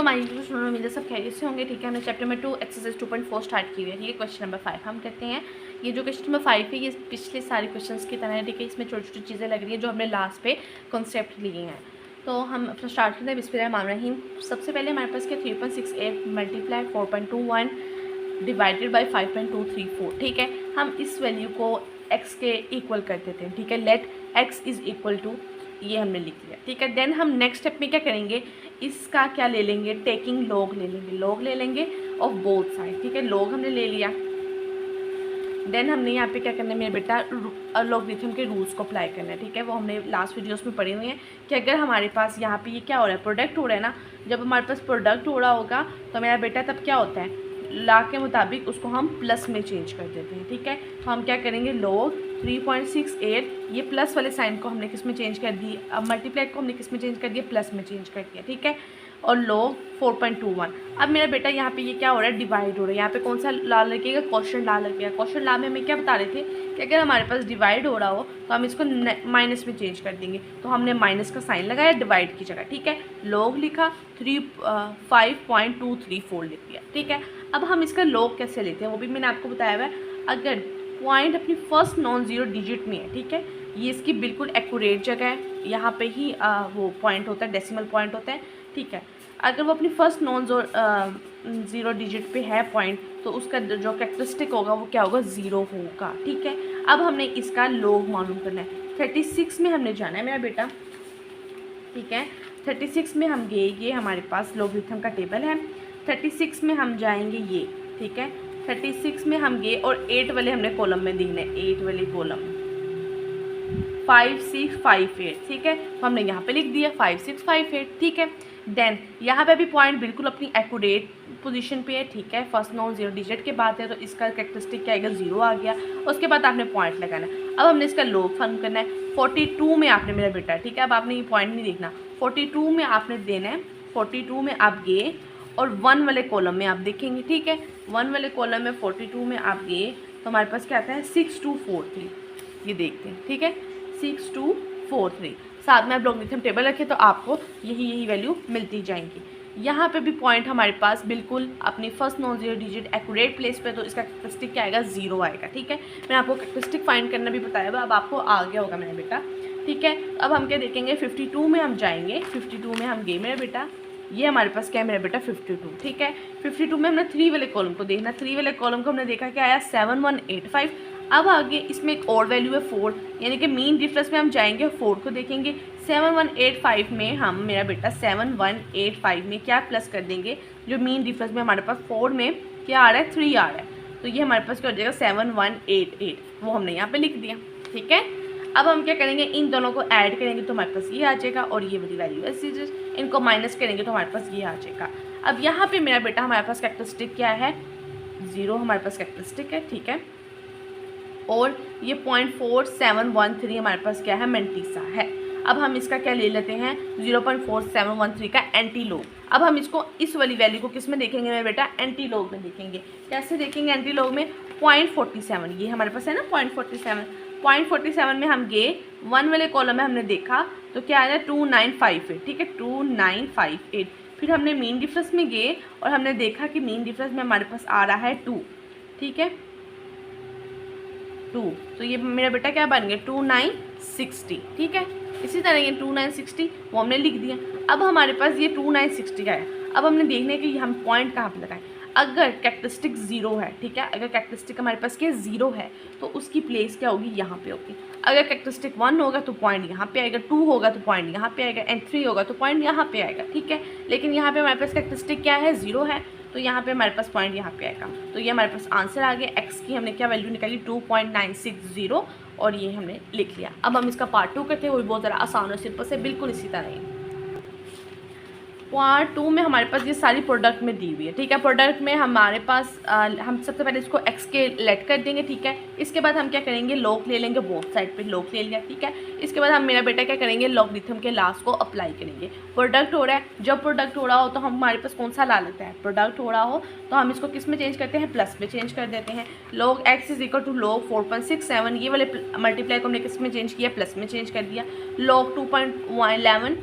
हमारी उम्मीद सब खैरियत से होंगे। ठीक है, हमने चैप्टर में 2 एक्सरसाइज 2.4 स्टार्ट की हुई है। ठीक है, क्वेश्चन नंबर 5 हम करते हैं। ये जो क्वेश्चन नंबर 5 है ये पिछले सारे क्वेश्चंस की तरह है। ठीक है, इसमें छोटी छोटी चीज़ें लग रही हैं जो हमने लास्ट पे कॉन्सेप्ट लिए हैं। तो हम अपना स्टार्ट करते हैं। बिस्मिल्लाहिर्रहमानिर्रहीम। सबसे पहले हमारे पास क्या 3.68 मल्टीप्लाई 4.21 डिवाइडेड बाई 5.234। ठीक है, हम इस वैल्यू को x के इक्वल कर देते हैं। ठीक है, let x is equal to, ये हमने लिख लिया। ठीक है, देन हम नेक्स्ट स्टेप में क्या करेंगे, इसका क्या ले लेंगे, टेकिंग लॉग ले लेंगे ऑफ बोथ साइड। ठीक है, लॉग हमने ले लिया। देन हमने यहाँ पे क्या करना है मेरे बेटा, लॉगरिथम के रूल्स को अप्लाई करना है। ठीक है, वो हमने लास्ट वीडियोस में पढ़े हुए हैं कि अगर हमारे पास यहाँ पे ये क्या हो रहा है, प्रोडक्ट हो रहा है ना, जब हमारे पास प्रोडक्ट हो रहा होगा तो मेरा बेटा तब क्या होता है, ला के मुताबिक उसको हम प्लस में चेंज कर देते हैं। ठीक है, तो हम क्या करेंगे, लॉग 3.68 ये प्लस वाले साइन को हमने किस में चेंज कर दी, अब मल्टीप्लाई को हमने किस में चेंज कर दिया, प्लस में चेंज कर दिया। ठीक है, और लॉग 4.21। अब मेरा बेटा यहाँ पे ये क्या हो रहा है, डिवाइड हो रहा है। यहाँ पे कौन सा लाल लगेगा, क्वेश्चन ला लगेगा। क्वेश्चन ला में हमें क्या बता रहे थे कि अगर हमारे पास डिवाइड हो रहा हो तो हम इसको माइनस में चेंज कर देंगे। तो हमने माइनस का साइन लगाया डिवाइड की जगह। ठीक है, लॉग लिखा 5.234 लिख दिया। ठीक है, अब हम इसका लॉग कैसे लेते हैं वो भी मैंने आपको बताया हुआ है। अगर पॉइंट अपनी फर्स्ट नॉन ज़ीरो डिजिट में है, ठीक है, ये इसकी बिल्कुल एक्यूरेट जगह है, यहाँ पे ही वो पॉइंट होता है, डेसिमल पॉइंट होता है। ठीक है, अगर वो अपनी फर्स्ट नॉन ज़ीरो डिजिट पे है पॉइंट, तो उसका जो कैरेक्टरिस्टिक होगा वो क्या होगा, ज़ीरो होगा। ठीक है, अब हमने इसका लॉग मालूम करना है। 36 में हमने जाना है मेरा बेटा। ठीक है, 36 में हम गए, ये हमारे पास लॉगरिथम का टेबल है। 36 में हम जाएंगे ये। ठीक है, 36 में हम गए और 8 वाले हमने कॉलम में देखना है, 8 वाले कॉलम 5 6 5 8। ठीक है, तो हमने यहाँ पे लिख दिया 5 6 5 8। ठीक है, देन यहाँ पे भी पॉइंट बिल्कुल अपनी एक्यूरेट पोजीशन पे है। ठीक है, फर्स्ट नॉन ज़ीरो डिजिट के बाद है तो इसका कैरेक्टरिस्टिक क्या आएगा, ज़ीरो आ गया। उसके बाद आपने पॉइंट लगाना है। अब हमने इसका लॉग फाइंड करना है। 42 में आपने मेरा बेटा, ठीक है, अब आपने ये पॉइंट नहीं देखना, 42 में आपने देना है। 42 में आप गए और 1 वाले कॉलम में आप देखेंगे। ठीक है, 1 वाले कॉलम में 42 में आप गए तो हमारे पास क्या आता है, 6243। ये देखते हैं। ठीक है, 6243 साथ में आप लॉगरिथम टेबल रखें तो आपको यही वैल्यू मिलती जाएंगी। यहाँ पे भी पॉइंट हमारे पास बिल्कुल अपनी first non zero digit accurate place पे, तो इसका कैरेक्टरिस्टिक क्या आएगा, ज़ीरो आएगा। ठीक है, मैंने आपको कैरेक्टरिस्टिक फाइंड करना भी बताया हुआ, अब आपको आ गया होगा मेरा बेटा। ठीक है, अब हम क्या देखेंगे, 52 में हम जाएंगे। 52 में हम गए मेरा बेटा, ये हमारे पास क्या है मेरा बेटा, 52। ठीक है, 52 में हमने 3 वाले कॉलम को देखना। 3 वाले कॉलम को हमने देखा क्या आया, 7185। अब आगे इसमें एक और वैल्यू है 4, यानी कि मीन डिफरेंस में हम जाएंगे 4 को देखेंगे। 7185 में हम मेरा बेटा 7185 में क्या प्लस कर देंगे, जो मीन डिफरेंस में हमारे पास 4 में क्या आ रहा है, 3 आ रहा है, तो ये हमारे पास क्या हो जाएगा 7188, वो हमने यहाँ पे लिख दिया। ठीक है, अब हम क्या करेंगे, इन दोनों को ऐड करेंगे तो हमारे पास ये आ जाएगा और ये वाली वैल्यू है, इनको माइनस करेंगे तो हमारे पास ये आ जाएगा। अब यहाँ पे मेरा बेटा हमारे पास कैरेक्टरिस्टिक क्या है, ज़ीरो हमारे पास कैरेक्टरिस्टिक है। ठीक है, और ये 0.4713 हमारे पास क्या है, मेंटीसा है। अब हम इसका क्या ले लेते हैं, 0.4713 का एंटी लॉग। अब हम इसको इस वाली वैल्यू को किस में देखेंगे मेरा बेटा, एंटी लॉग में देखेंगे। कैसे देखेंगे एंटी लॉग में, 0.47 ये हमारे पास है ना, 0.47 में हम गए, 1 वाले कॉलम में हमने देखा तो क्या आया, 2958। ठीक है, 2958। फिर हमने मीन डिफरेंस में गए और हमने देखा कि मीन डिफरेंस में हमारे पास आ रहा है 2। ठीक है, 2, तो ये मेरा बेटा क्या बन गया, 2960। ठीक है, इसी तरह ये 2960 वो हमने लिख दिया। अब हमारे पास ये 2960 का है। अब हमने देखना है कि हम पॉइंट कहाँ पे लगाएं। अगर कैरेक्टरिस्टिक ज़ीरो है, ठीक है, अगर कैरेक्टरिस्टिक हमारे पास क्या ज़ीरो है तो उसकी प्लेस क्या होगी, यहाँ पे होगी। अगर कैरेक्टरिस्टिक 1 होगा तो पॉइंट यहाँ पे आएगा, 2 होगा तो पॉइंट यहाँ पे आएगा, एंड 3 होगा तो पॉइंट यहाँ पे आएगा। ठीक है, लेकिन यहाँ पे हमारे पास कैरेक्टरिस्टिक क्या है, ज़ीरो है, तो यहाँ पे हमारे पास पॉइंट यहाँ पे आएगा। तो ये हमारे पास आंसर आ गया। एक्स की हमने क्या वैल्यू निकाली, 2.960 और ये हमने लिख लिया। अब हम इसका पार्ट 2 करते हैं, वो भी बहुत ज़रा आसान और सिंपल से, बिल्कुल इसी तरह ही। पार्ट 2 में हमारे पास ये सारी प्रोडक्ट में दी हुई है। ठीक है, प्रोडक्ट में हमारे पास हम सबसे पहले इसको एक्स के लेट कर देंगे। ठीक है, इसके बाद हम क्या करेंगे, लॉग ले लेंगे, बोथ साइड पे लॉग ले लिया। ठीक है, इसके बाद हम मेरा बेटा क्या करेंगे, लॉगरिथम के लास्ट को अप्लाई करेंगे। प्रोडक्ट हो रहा है, जब प्रोडक्ट हो रहा हो तो हम हमारे पास कौन सा ला लेता है, प्रोडक्ट हो रहा हो तो हम इसको किस में चेंज करते हैं, प्लस में चेंज कर देते हैं। Log x is equal to log 4.67, ये वाले मल्टीप्लाई को हमने किस में चेंज किया, प्लस में चेंज कर दिया। लॉग 2.11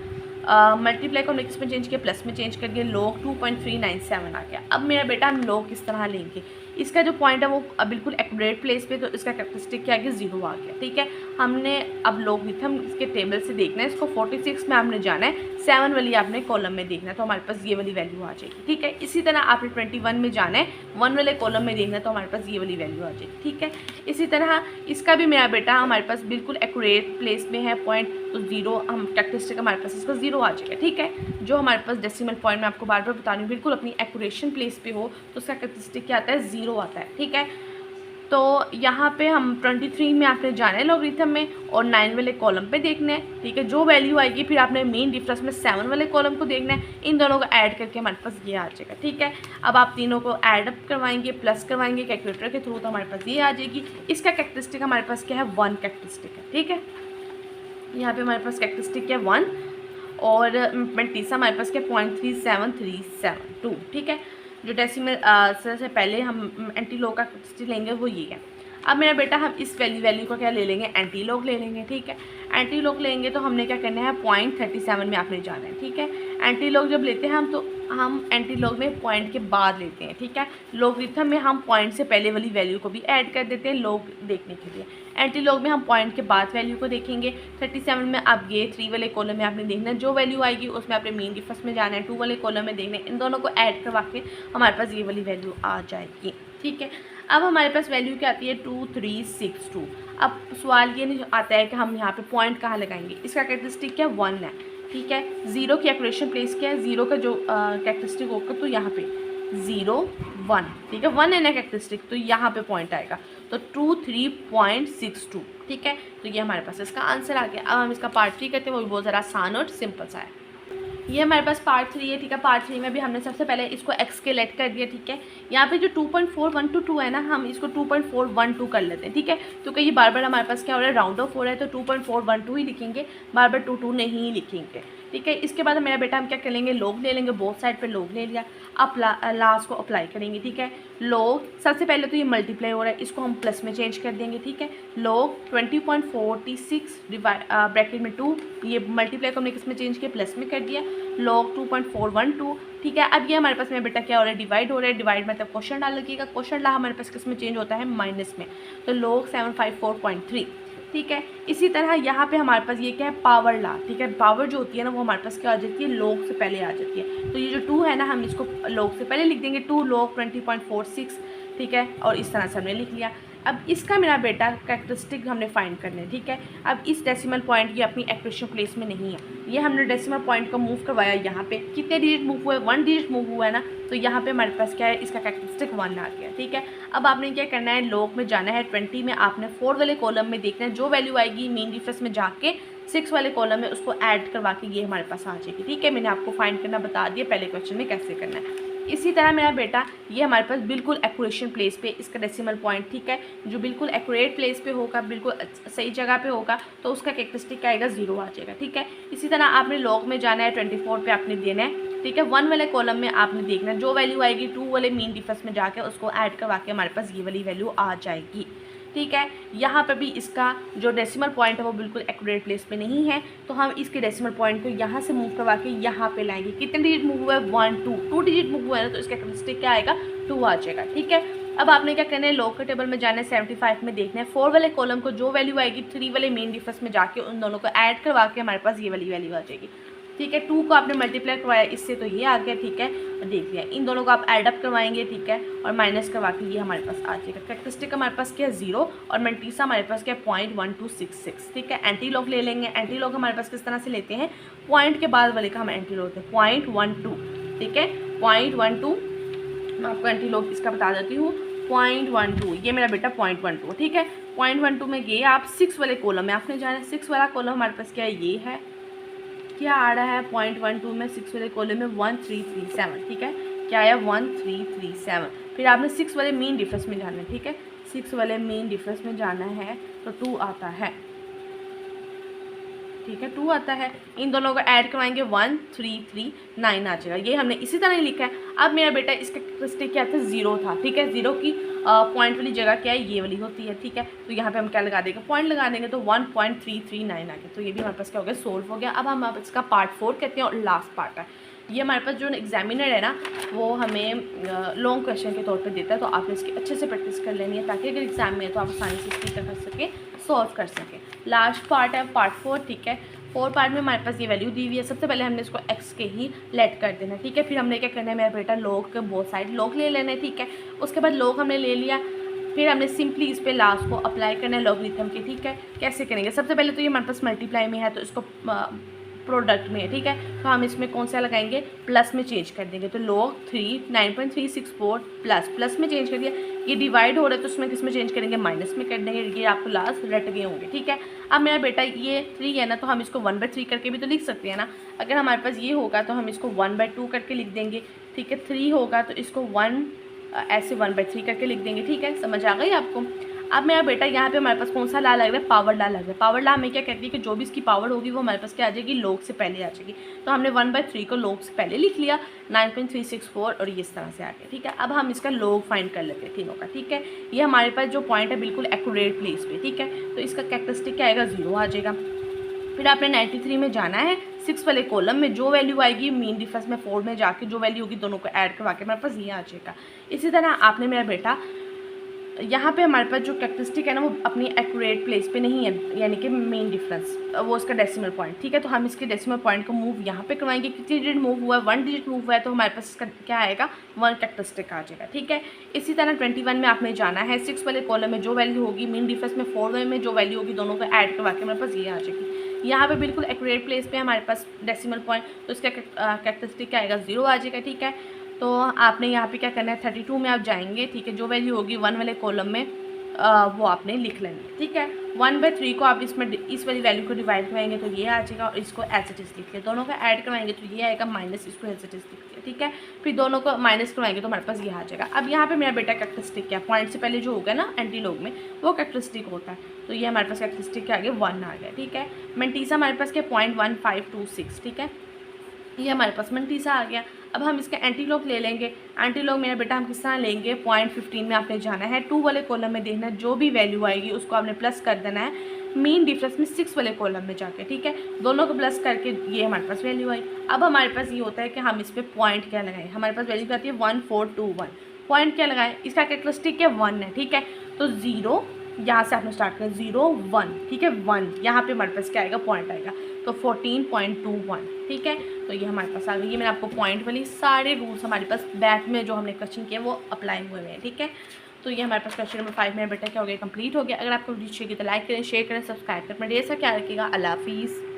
मल्टीप्लाई को हमने किस में चेंज किया, प्लस में चेंज कर दिया, log 2.397 आ गया। अब मेरा बेटा हम log किस तरह लेंगे, इसका जो पॉइंट है वो बिल्कुल एक्यूरेट प्लेस पे, तो इसका कैरेक्टरिस्टिक क्या आ गया, 0 आ गया। ठीक है, हमने अब लॉगरिथम इसके टेबल से देखना है, इसको 46 में आपने जाना है, 7 वाली आपने कॉलम में देखना है, तो हमारे पास ये वाली वैल्यू आ जाएगी। ठीक है, इसी तरह आपने 21 में जाना है, 1 वाले कॉलम में देखना है, तो हमारे पास ये वाली वैल्यू आ जाएगी। ठीक है, इसी तरह इसका भी मेरा बेटा हमारे पास बिल्कुल एक्यूरेट प्लेस में है पॉइंट, तो 0 हम कैरेक्टरिस्टिक हमारे पास इसका 0 आ जाएगा। ठीक है, जो हमारे पास डेसिमल पॉइंट में आपको बार बार बता रही हूँ बिल्कुल अपनी एक्यूरेशन प्लेस पे हो, तो उसका कैरेक्टरिस्टिक क्या आता है, 0 आता है। ठीक है, तो यहाँ पे हम 23 में आपने जाना है लॉगरिथम में, और 9 वाले कॉलम पे देखना है। ठीक है, जो वैल्यू आएगी फिर आपने मेन डिफरेंस में 7 वाले कॉलम को देखना है, इन दोनों को ऐड करके हमारे पास ये आ जाएगा। ठीक है, अब आप तीनों को ऐड अप करवाएंगे, प्लस करवाएंगे कैलकुलेटर के थ्रू, तो हमारे पास ये आ जाएगी। इसका कैरेक्टरिस्टिक हमारे पास क्या है, 1 कैरेक्टरिस्टिक है। ठीक है, यहाँ पे हमारे पास कैरेक्टरिस्टिक क्या है, 1, और मैट्रिक्स हमारे पास क्या 0.37372। ठीक है, जो डेसिमल से पहले हम एंटी लॉग का कैरेक्टरिस्टिक लेंगे वो ये है। अब मेरा बेटा हम इस वैल्यू को क्या ले लेंगे, एंटी लॉग ले लेंगे। ठीक है, एंटी लॉग लेंगे तो हमने क्या करना है, 0.37 में आपने जाना है। ठीक है, एंटी लॉग जब लेते हैं हम, तो हम एंटी लॉग में पॉइंट के बाद लेते हैं। ठीक है, लॉगरिथम में हम पॉइंट से पहले वाली वैल्यू को भी ऐड कर देते हैं लॉग देखने के लिए। एंटी लॉग में हम पॉइंट के बाद वैल्यू को देखेंगे। 37 में आप ये 3 वाले कॉलम में आपने देखना है, जो वैल्यू आएगी उसमें आपने मेन डिफरेंस में जाना है, 2 वाले कॉलम में देखना है, इन दोनों को ऐड करवा के हमारे पास ये वाली वैल्यू आ जाएगी। ठीक है, अब हमारे पास वैल्यू क्या आती है, 2362। अब सवाल ये नहीं आता है कि हम यहाँ पे पॉइंट कहाँ लगाएंगे, इसका कैरेक्टरिस्टिक क्या 1 है। ठीक है, 0 की एक्यूरेशन प्लेस क्या है, 0 का जो कैरेक्टरिस्टिक होगा तो यहाँ पे 0 1। ठीक है, 1 है ना कैरेक्टरिस्टिक, तो यहाँ पे पॉइंट आएगा, तो 23.62। ठीक है, तो ये हमारे पास इसका आंसर आ गया। अब हम इसका पार्ट 3 करते हैं, वो भी बहुत ज़रा आसान और सिंपल सा है। ये हमारे पास पार्ट 3 है। ठीक है, पार्ट 3 में भी हमने सबसे पहले इसको एक्सकेलेट कर दिया। ठीक है, यहाँ पे जो 2.412 है ना, हम इसको 2.412 कर लेते हैं। ठीक है, क्योंकि ये बार बार हमारे पास क्या हो रहा है, राउंड ऑफ हो रहा है, तो 2.412 ही लिखेंगे, बार बार 22 नहीं लिखेंगे। ठीक है, इसके बाद मेरा बेटा हम क्या करेंगे, लॉग ले लेंगे, बोथ साइड पे लॉग ले लिया, अब लास्ट को अप्लाई करेंगे। ठीक है, लॉग सबसे पहले तो ये मल्टीप्लाई हो रहा है, इसको हम प्लस में चेंज कर देंगे। ठीक है, लॉग 20.46 ब्रैकेट में 2, ये मल्टीप्लाई को हमने किस में चेंज किया, प्लस में कर दिया, लॉग 2.412। ठीक है, अब ये हमारे पास मेरा बेटा क्या हो रहा है, डिवाइड हो रहा है, डिवाइड मतलब क्वेश्चन डाल लगेगा, क्वेश्चन ला हमारे पास किस में चेंज होता है, माइनस में, तो लॉग 754.3। ठीक है, इसी तरह यहाँ पे हमारे पास ये क्या है, पावर ला। ठीक है, पावर जो होती है ना वो हमारे पास क्या आ जाती है, लॉग से पहले आ जाती है, तो ये जो 2 है ना हम इसको लॉग से पहले लिख देंगे, 2 log 20.46। ठीक है, और इस तरह से हमने लिख लिया। अब इसका मेरा बेटा कैरेक्टरिस्टिक हमने फाइंड करना है। ठीक है, अब इस डेसिमल पॉइंट ये अपनी एक्यूरेशन प्लेस में नहीं है, ये हमने डेसिमल पॉइंट को मूव करवाया, यहाँ पे कितने डिजिट मूव हुए, 1 डिजिट मूव हुआ है ना, तो यहाँ पे हमारे पास क्या है, इसका कैरेक्टरिस्टिक 1 आ गया। ठीक है, अब आपने क्या करना है, लॉग में जाना है, 20 में आपने 4 वाले कॉलम में देखना है, जो वैल्यू आएगी मेन डिफरेंस में जाके 6 वाले कॉलम में उसको ऐड करवा के ये हमारे पास आ जाएगी। ठीक है, मैंने आपको फाइंड करना बता दिया पहले क्वेश्चन में कैसे करना है। इसी तरह मेरा बेटा ये हमारे पास बिल्कुल एक्यूरेशन प्लेस पे इसका डेसिमल पॉइंट, ठीक है, जो बिल्कुल एक्यूरेट प्लेस पे होगा, बिल्कुल सही जगह पे होगा, तो उसका कैरेक्टरिस्टिक क्या आएगा, 0 आ जाएगा। ठीक है, इसी तरह आपने लॉग में जाना है, 24 पे आपने देना है। ठीक है, 1 वाले कॉलम में आपने देखना है, जो वैल्यू आएगी 2 वाले मीन डिफरेंस में जाके उसको ऐड करवा के हमारे पास ये वाली वैल्यू आ जाएगी। ठीक है, यहाँ पर भी इसका जो डेसिमल पॉइंट है वो बिल्कुल एक्यूरेट प्लेस पे नहीं है, तो हम इसके डेसिमल पॉइंट को यहाँ से मूव करवा के यहाँ पे लाएंगे। कितने डिजिट मूव हुआ है, 1 2 डिजिट मूव हुआ है ना, तो इसका कैरेक्टरिस्टिक क्या आएगा, 2 आ जाएगा। ठीक है, अब आपने क्या करना है, लॉग के टेबल में जाना है, 75 में देखना है, 4 वाले कॉलम को जो वैल्यू आएगी 3 वाले मेन डिफरेंस में जाके उन दोनों को ऐड करवा के हमारे पास ये वाली वैल्यू आ जाएगी। ठीक है, 2 को आपने मल्टीप्लाई करवाया, इससे तो ये आ गया। ठीक है, और देख लिया, इन दोनों को आप ऐड अप करवाएंगे। ठीक है, और माइनस करवा के ये हमारे पास आ जाएगा। कैरेक्टरिस्टिक हमारे पास क्या है, 0, और मल्टीसा हमारे पास क्या है, 0.1266। ठीक है, एंटी लॉग ले लेंगे। एंटी लॉग हमारे पास किस तरह से लेते हैं, पॉइंट के बाद वाले का हम एंटी लॉग लेते हैं, 0.12। ठीक है, 0.12 मैं आपको एंटी लॉग इसका बता देती हूँ, 0.12, ये मेरा बेटा 0.12। ठीक है, 0.12 में ये आप 6 वाले कॉलम में आपने जाना है, 6 वाला कॉलम हमारे पास क्या है, ये है, क्या आ रहा है 0.12 में 6 वाले कॉलम में 1337। ठीक है, क्या आया 1337। फिर आपने 6 वाले मेन डिफरेंस में जाना है। ठीक है, 6 वाले मेन डिफरेंस में जाना है, तो 2 आता है। ठीक है 2 आता है, इन दोनों को ऐड करवाएंगे 1 3 3 9 आ जाएगा। ये हमने इसी तरह ही लिखा है। अब मेरा बेटा इसका कैरेक्टरिस्टिक क्या था, 0 था, ठीक है। 0 की पॉइंट वाली जगह क्या है, ये वाली होती है, ठीक है। तो यहाँ पे हम क्या लगा देंगे, पॉइंट लगा देंगे, तो 1.339 आ गया। तो ये भी हमारे पास क्या हो गया, सोल्व हो गया। अब हम इसका पार्ट 4 कहते हैं और लास्ट पार्ट है। ये हमारे पास जो एग्जामिनर है ना, वो हमें लॉन्ग क्वेश्चन के तौर पे देता है, तो आपने इसकी अच्छे से प्रैक्टिस कर लेनी है, ताकि अगर एग्जाम में है तो आप आसानी से इसकी कर सकें, सॉल्व कर सकें। लास्ट पार्ट है पार्ट 4, ठीक है। 4 पार्ट में हमारे पास ये वैल्यू दी हुई है। सबसे पहले हमने इसको एक्स के ही लेट कर देना है, ठीक है। फिर हमने क्या करना है, मेरा बेटा लॉग के बोथ साइड लॉग ले लेना है, ठीक है। उसके बाद लॉग हमने ले लिया, फिर हमने सिंपली इस पे लास्ट को अप्लाई करना है लॉगरिथम के, ठीक है। कैसे करेंगे, सबसे पहले तो ये हमारे पास मल्टीप्लाई में है, तो इसको प्रोडक्ट में है, ठीक है। तो हम इसमें कौन सा लगाएंगे, प्लस में चेंज कर देंगे। तो log 3 9.364 प्लस में चेंज कर दिया। ये डिवाइड हो रहा है तो उसमें किस में चेंज करेंगे, माइनस में कर देंगे। ये आपको लास्ट रट गए होंगे, ठीक है। अब मेरा बेटा ये 3 है ना, तो हम इसको 1/3 करके भी तो लिख सकते हैं ना। अगर हमारे पास ये होगा तो हम इसको 1/2 करके लिख देंगे, ठीक है। 3 होगा तो इसको 1 ऐसे 1/3 करके लिख देंगे, ठीक है। समझ आ गई आपको। अब मेरा बेटा यहाँ पे हमारे पास कौन सा ला लग रहा है, पावर ला लग रहा है। पावर ला हमें क्या कहती है कि जो भी इसकी पावर होगी वो हमारे पास क्या आ जाएगी, log से पहले आ जाएगी। तो हमने 1/3 को log से पहले लिख लिया, 9.364 और ये इस तरह से आ गया, ठीक है। अब हम इसका log फाइंड कर लेते हैं तीनों का, ठीक है। ये हमारे पास जो पॉइंट है बिल्कुल एक्यूरेट प्लेस पे, ठीक है। तो इसका कैरेक्टरिस्टिक क्या आएगा, 0 आ जाएगा। फिर आपने 93 में जाना है, 6 वाले कॉलम में जो वैल्यू आएगी मीन डिफरेंस में 4 में जाके जो वैल्यू होगी दोनों को ऐड करवा के हमारे पास ये आ जाएगा। इसी तरह आपने मेरा बेटा यहाँ पे हमारे पास जो कैरेक्टरिस्टिक है ना, वो अपनी एक्यूरेट प्लेस पे नहीं है, यानी कि मेन डिफरेंस वो उसका डेसिमल पॉइंट, ठीक है। तो हम इसके डेसिमल पॉइंट को मूव यहाँ पे करवाएंगे। कितनी डिजिट मूव हुआ है, 1 डिजिट मूव हुआ है, तो हमारे पास इसका क्या आएगा, 1 कैरेक्टरिस्टिक आ जाएगा, ठीक है। इसी तरह 21 में आपने जाना है, 6 वाले कॉलम में जो वैल्यू होगी मीन डिफरेंस में 4 में जो वैल्यू होगी दोनों को ऐड करवा के हमारे पास ये आ जाएगी। यहाँ पे बिल्कुल एक्यूरेट प्लेस पे हमारे पास डेसिमल पॉइंट, तो इसका कैरेक्टरिस्टिक क्या आएगा, 0 आ जाएगा, ठीक है। तो आपने यहाँ पे क्या करना है, 32 में आप जाएंगे, ठीक है। जो वैल्यू होगी 1 वाले कॉलम में वो आपने लिख लेनी है, ठीक है। 1/3 को आप इसमें इस वाली वैल्यू को डिवाइड करवाएंगे तो ये आ जाएगा, और इसको एज इट इज लिख लिया। दोनों का ऐड करवाएंगे तो ये आएगा, माइनस इसको एज इट इज लिख लिया, ठीक है। फिर दोनों को माइनस करवाएंगे तो हमारे पास ये आ जाएगा। अब यहाँ पे मेरा बेटा कैरेक्टरिस्टिक क्या, पॉइंट से पहले जो होगा ना एंटी लॉग में, वो कैरेक्टरिस्टिक होता है। तो ये हमारे पास कैरेक्टरिस्टिक के आगे 1 आ गया, ठीक है। मेंटीसा हमारे पास क्या, 0.1526, ठीक है। ये हमारे पास मेंटीसा आ गया। अब हम इसका एंटी लॉग ले लेंगे। एंटी लॉग मेरा बेटा हम किस तरह लेंगे, 0.15 में आपने जाना है, 2 वाले कॉलम में देखना है, जो भी वैल्यू आएगी उसको आपने प्लस कर देना है मीन डिफरेंस में 6 वाले कॉलम में जाके, ठीक है। दोनों को प्लस करके ये हमारे पास वैल्यू आई। अब हमारे पास ये होता है कि हम इस पर पॉइंट क्या लगाएं। हमारे पास वैल्यू आती है 1421, पॉइंट क्या लगाएं, इसका कैरेक्टरिस्टिक क्या 1 है, ठीक है। तो 0 यहाँ से आपने स्टार्ट करें, 0 1, ठीक है। 1 यहाँ पे हमारे पास क्या आएगा, पॉइंट आएगा, तो 14.21, ठीक है। तो ये हमारे पास आ गई। ये मैंने आपको पॉइंट वाली सारे रूल्स हमारे पास बैक में जो हमने क्वेश्चन किए वो अप्लाई हुए हैं, ठीक है। तो ये हमारे पास क्वेश्चन नंबर 5 मेरा बेटा क्या हो गया, कंप्लीट हो गया। अगर आपको वीडियो अच्छी लगी तो लाइक करें, शेयर करें, सब्सक्राइब करें। मेरे ढेर सा ख्याल रखिएगा। अल्लाह हाफिज़।